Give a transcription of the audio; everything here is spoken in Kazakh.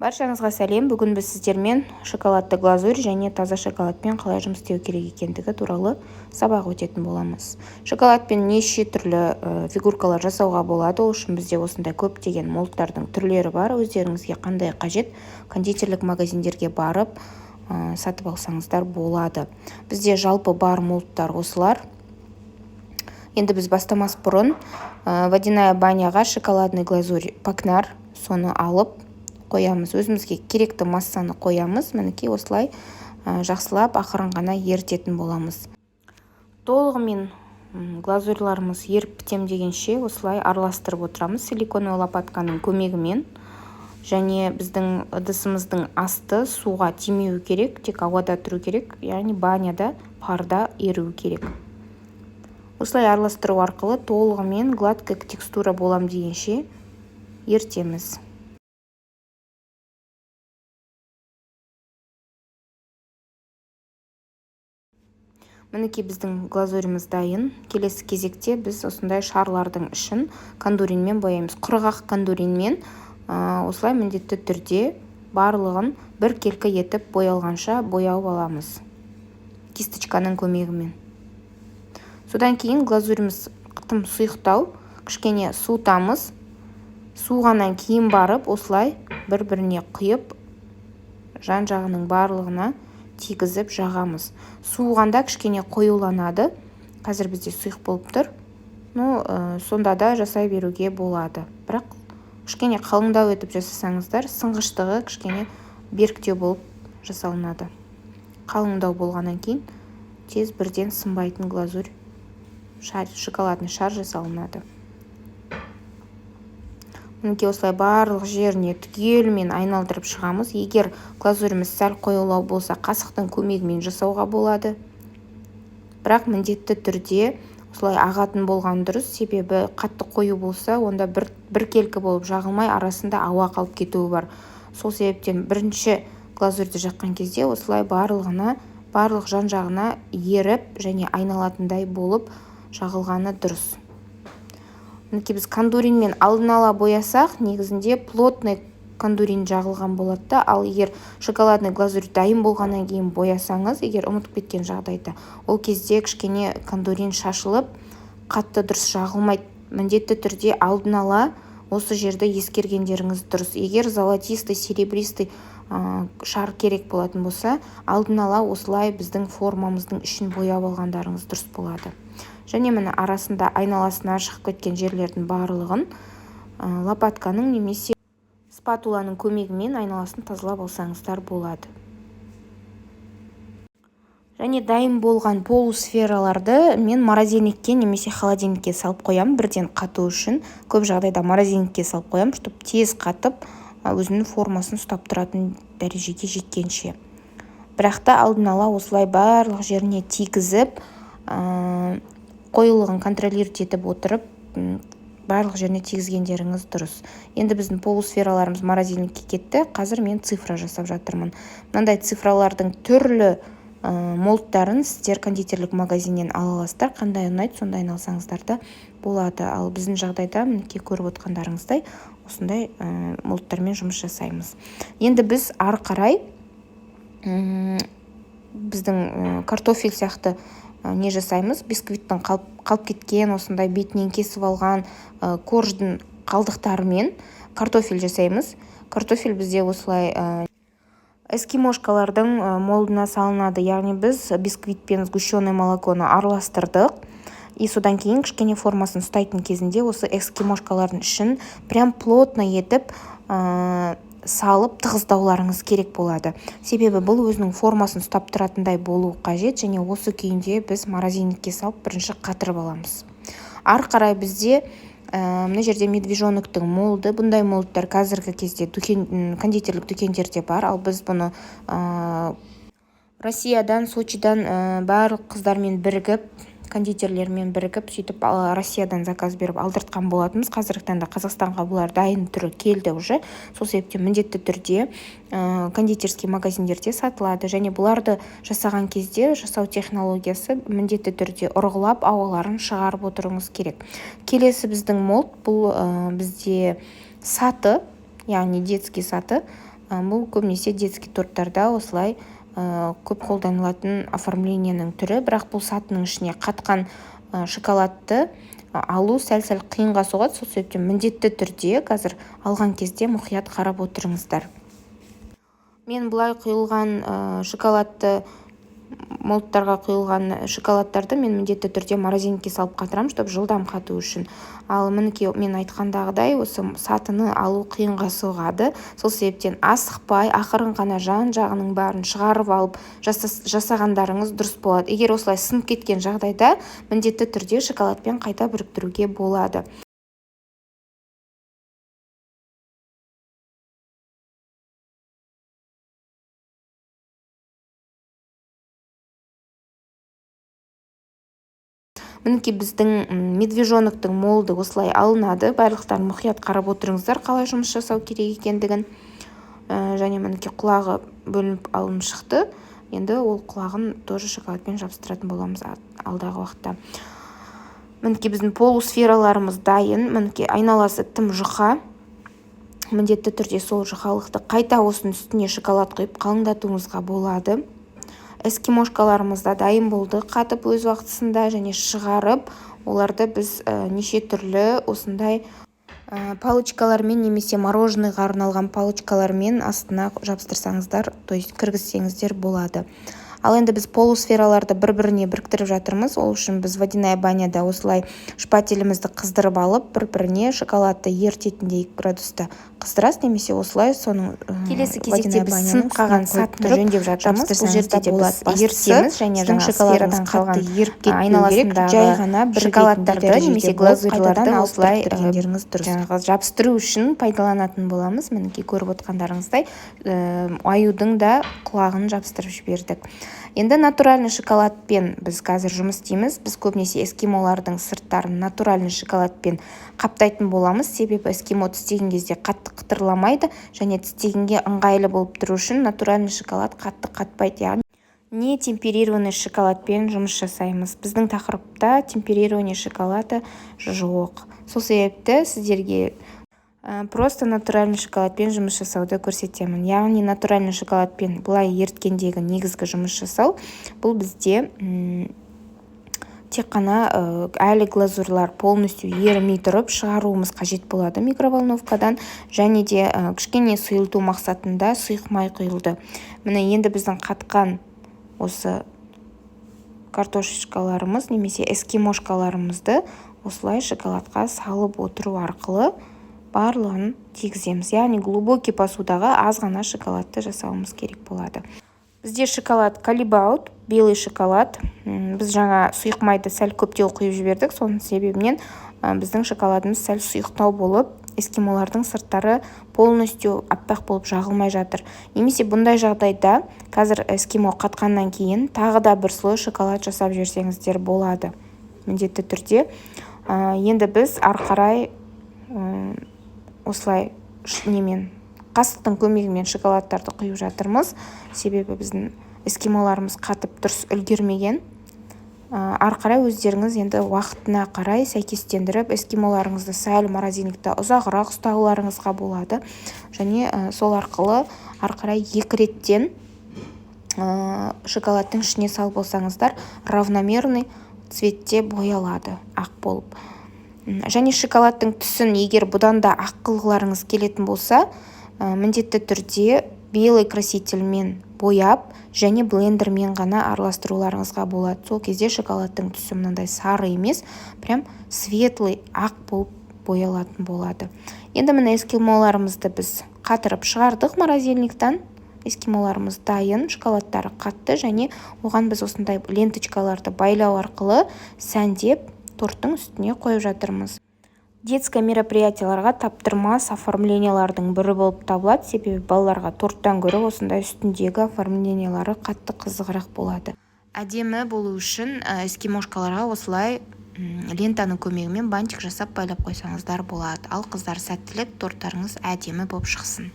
Баршаңызға сәлем. Бүгін біз сіздермен шоколадты глазурь және таза шоколадпен қалай жұмыс істеу керек екендігі туралы сабақ өтетін боламыз. Шоколадпен неше түрлі фигуркалар жасауға болады. Ол үшін бізде осындай көптеген молдтардың түрлері бар. Өздеріңізге қандай қажет, кондитерлік магазиндерге барып сатып алсаңыздар болады. Бізде жалпы бар молдтар осылар. Енді біз бастамас бұрын водяная баняға шоколадный глазурь пакнар, соны алып қоямыз. Өзімізге керекті массаны қоямыз. Мінекей осылай жақсылап ақырын ғана ерітетін боламыз. Толығымен глазурьларымыз еріп бітем дегенше осылай араластырып отырамыз силиконовый лопатканың көмегімен. Және біздің ыдысымыздың асты суға тимеу керек, тек ауада тұру керек, яғни баняда парда еру керек. Осылай араластыру арқылы толығымен гладкая текстура болам дегенше ертеміз. Мінекей біздің глазурьіміз дайын. Келесі кезекте біз осындай шарлардың ішін кондуринмен бояймыз. Құрғақ кондуринмен осылай міндетті түрде барлығын бір келкі етіп боялғанша бояп аламыз кисточканың көмегімен. Содан кейін глазурьіміз тым сұйықтау, кішкене суытамыз. Суғаннан кейін барып осылай бір-біріне құйып жан-жағының барлығына тигізіп жағамыз. Суығанда кішкене қоюланады. Қазір бізде сұйық болып тұр. Сонда да жасай беруге болады. Бірақ кішкене қалыңдау етіп жасасаңыздар, сынғыштығы кішкене беріктеу болып жасалынады. Қалыңдау болғаннан кейін тез бірден сынбайтын глазурь, шоколадный шар жасалынады. Мінекей осылай барлық жеріне түгелімен айналдырып шығамыз. Егер глазурьіміз сәл қоюлау болса, қасықтың көмегімен жасауға болады. Бірақ міндетті түрде осылай ағатын болған дұрыс, себебі қатты қою болса, онда бір келкі болып жағылмай арасында ауа қалып кетуі бар. Сол себептен бірінші глазурьді жаққан кезде осылай барлық жан-жағына еріп және айналатындай болып жағылғаны дұрыс. Мінекей біз кондуринмен алдын ала боясақ, негізінде плотный кондурин жағылған болады, ал егер шоколадный глазурь дайын болғаннан кейін боясаңыз, егер ұмытып кеткен жағдайда, ол кезде кішкене кондурин шашылып, қатты дұрыс жағылмайды. Міндетті түрде алдын ала осы жерді ескергендеріңіз дұрыс. Егер золотистый, серебристый шар керек болатын болса, алдын ала осылай біздің формамыздың ішін бояп алғандарыңыз дұрыс болады. Және міне арасында айналасына шығып кеткен жерлердің барлығын лопатканың немесе спатуланың көмегімен айналасын тазалап алсаңыздар болады. Және дайын болған полусфераларды мен морозильникке немесе холодильникке салып қоям, бірден қату үшін. Көп жағдайда морозильникке салып қоям, чтобы тез қатып, өзінің формасын ұстап тұратын дәрежеге жеткенше. Бірақ та алдын ала осылай барлық жеріне тигізіп, қоюлығын контролировать етіп отырып, барлық жеріне тигізгендеріңіз дұрыс. Енді біздің полусфераларымыз морозильникке кетті. Қазір мен цифра жасап жатырмын. Мынандай цифралардың түрлі молдтарын сіздер кондитерлік магазиннен ала аласыздар. Қандай ұнайды, сондай алсаңыздар да болады. Ал біздің жағдайда мінекей көріп отқандарыңыздай осындай молдтармен жұмыс жасаймыз. Енді біз ары қарай біздің картофель сияқты не жасаймыз? Бисквиттің қалып кеткен, осындай бетінен кесіп алған корждың қалдықтарымен картофель жасаймыз. Картофель бізде осылай эскимошкалардың молдына салынады. Яғни біз бисквитпен сгущенное молоконы араластырдық. И содан кейін кішкене формасын ұстайтын кезінде осы эскимошкалардың ішін прям плотно етіп салып тығыздауларыңыз керек болады. Себебі бұл өзінің формасын ұстап тұратындай болу қажет, және осы күйінде біз морозильникке салып бірінші қатырып аламыз. Ары қарай бізде мына жерде медвежоноктың молды, бұндай молдтар қазіргі кезде кондитерлік дүкендерде бар, ал біз бұны Россиядан, Сочидан барлық қыздармен бірігіп, кондитерлермен бірігіп, сөйтіп Россиядан заказ беріп алдыртқан болатынбыз. Қазіргі таңда Қазақстанға бұлар дайын түрі келді уже. Сол себептен міндетті түрде кондитерский магазиндерде сатылады. Және бұларды жасаған кезде жасау технологиясы міндетті түрде ұрғылап ауаларын шығарып отыруыңыз керек. Келесі біздің молд, бұл бізде саты, яғни детский саты, бұл көбінесе детский торттарда осылай көп қолданылатын оформлениенің түрі, бірақ бұл сатының ішіне қатқан шоколадты алу сәл-сәл қиынға соғады. Сол себептен міндетті түрде қазір алған кезде мұқият қарап отырыңыздар. Мен бұлай құйылған шоколадты молттарға құйылған шоколадтарды мен міндетті түрде морозилькеге салып қатырамын, чтобы жылдам қату үшін. Ал мінекей мен айтқандағыдай осы сатыны алу қиынға соғады. Сол себептен асықпай, ақырын ғана жан-жағының барын шығарып алып жасағандарыңыз дұрыс болады. Егер осылай сынып кеткен жағдайда міндетті түрде шоколадпен қайта біріктіруге болады. Мінекей біздің медвежоноктың молды осылай алынады. Барлықтарын мұқият қарап отырыңыздар, қалай жұмыс жасау керек екендігін. Және мінекей құлағы бөлініп алынып шықты. Енді ол құлағын тоже шоколадпен жабыстыратын боламыз алдағы уақытта. Мінекей біздің полусфераларымыз дайын. Мінекей айналасы тым жұқа. Міндетті түрде сол жұқалықты қайта осының үстіне шоколад құйып қалыңдатуыңызға болады. Эскимошкаларымыз да дайын болды, қатып өз уақытысында, және шығарып, оларды біз неше түрлі осындай палочкалармен немесе мороженыйға арналған палочкалармен астына жабыстырсаңыздар, то есть кіргізсеңіздер болады. Ал енді біз полусфераларды бір-біріне біріктіріп жатырмыз. Ол үшін біз водяная баняда осылай шпателімізді қыздырып алып, бір-біріне шоколадты ерітетіндей градуста қыздырасыз, немесе осылай соның келесі кезекте біз сынып қалған сатыны жөндеп жатырмыз. Бұл жерде біз ерітеміз, және жаңа сферадан қалған айналасында жай ғана шоколадтарды немесе глазурьлардан осылай жабыстыру үшін пайдаланатын боламыз. Мінекей көріп отқандарыңыздай аюдың да құлағын жабыстырып жібердік. Енді натуральный шоколадпен біз қазір жұмыс істейміз. Біз көбінесе эскимолардың сырттарын натуральный шоколадпен қаптайтын боламыз. Себебі эскимо тістеген кезде қатты қытырламайды, және тістегенге ыңғайлы болып тұру үшін натуральный шоколад қатты қатпайды. Яғни не темперированный шоколадпен жұмыс жасаймыз. Біздің тақырыпта темперированный шоколады жоқ. Сол себепті сіздерге просто натуральный шоколадпен жұмыс жасауды көрсетемін. Яғни натуральный шоколадпен бұлай еріткендегі негізгі жұмыс жасау, бұл бізде тек қана әлі глазурлар полностью ерімей тұрып шығаруымыз қажет болады микроволновкадан, және де кішкене сұйылту мақсатында сұйық май құйылды. Міне енді біздің қатқан осы картошечкаларымыз немесе эскимошкаларымызды осылай шоколадқа салып отыру арқылы барлығын тигіземіз. Яғни глубокий посудаға аз ғана шоколадты жасауымыз керек болады. Бізде шоколад Калибаут, белый шоколад. Біз жаңа сұйық майды сәл көптеу құйып жібердік. Соның себебінен біздің шоколадымыз сәл сұйықтау болып, эскимолардың сырттары полностью аппақ болып жағылмай жатыр. Немесе бұндай жағдайда қазір эскимо қатқаннан кейін тағы да бір слой шоколад жасап жіберсеңіздер болады. Міндетті түрде. Енді біз арқарай осылай қасықтың көмегімен шоколадтарды құйып жатырмыз. Себебі біздің эскимоларымыз қатып дұрыс үлгермеген. Арқарай өздеріңіз енді уақытына қарай сәйкестендіріп, эскимоларыңызды сәл морозильникте ұзағырақ ұстауларыңызға болады. Және сол арқылы арқарай екі реттен шоколадтың ішіне салып болсаңыздар, равномерный цветте боялады, ақ болып. Және шоколадтың түсін егер бұдан да ақ қылғыларыңыз келетін болса, міндетті түрде белый красительмен бояп, және блендермен ғана араластыруларыңызға болады. Сол кезде шоколадтың түсі мынандай сары емес, прям светлый ақ болып боялатын болады. Енді міне эскимоларымызды біз қатырып шығардық морозильниктан. Эскимоларымыз дайын, шоколадтары қатты, және оған біз осындай ленточкаларды байлау арқылы сәндеп торттың үстіне қойып жатырмыз. Детское мероприятияларға таптырмас оформлениялардың бірі болып табылады, себебі балаларға торттан гөрі осындай үстіндегі оформлениялары қатты қызығырақ болады. Әдемі болу үшін эскимошкаларға осылай лентаның көмегімен бантик жасап байлап қойсаңыздар болады. Ал қыздар, сәттілік, торттарыңыз әдемі болып шықсын.